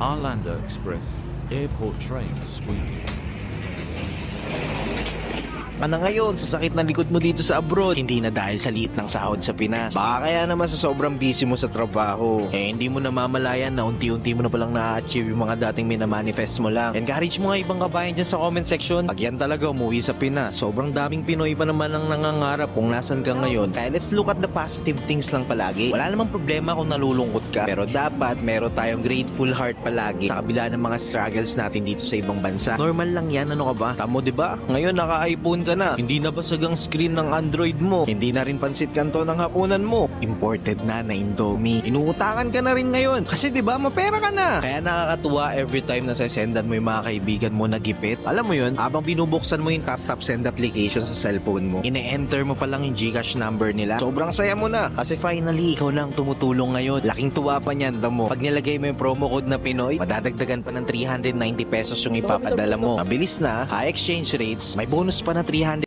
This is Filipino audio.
Arlanda Express, Airport Train, Sweden. Ano ngayon, sa sakit ng likod mo dito sa abroad, hindi na dahil sa liit ng sahod sa Pinas. Baka kaya naman sa sobrang busy mo sa trabaho, hindi mo namamalayan na unti-unti mo na palang na-achieve yung mga dating minamanifest mo lang. Encourage mo nga ibang kabayan dyan sa comment section. Pag yan talaga umuwi sa Pinas, sobrang daming Pinoy pa naman ang nangangarap kung nasan ka ngayon. Kaya let's look at the positive things lang palagi. Wala namang problema kung nalulungkot ka, pero dapat meron tayong grateful heart palagi sa kabila ng mga struggles natin dito sa ibang bansa. Normal lang yan, ano ka ba? Tamo diba? Ngayon naka-iPhone ka na, hindi na basag ang screen ng Android mo, hindi na rin pansit kanto ng hapunan mo, imported na Indomie, inuutakan ka na rin ngayon kasi diba mapera ka na. Kaya nakakatuwa every time na sesendan mo yung mga kaibigan mo na gipit. Alam mo yun, habang binubuksan mo yung tap send application sa cellphone mo, ine-enter mo pa lang yung GCash number nila. Sobrang saya mo na kasi finally ikaw lang tumutulong ngayon. Laking tuwa pa niyan, damo. Pag nilagay mo yung promo code na Pinoy, madadagdagan pa ng 390 pesos yung ipapadala mo. Mabilis na, high exchange rates, may bonus pa na 300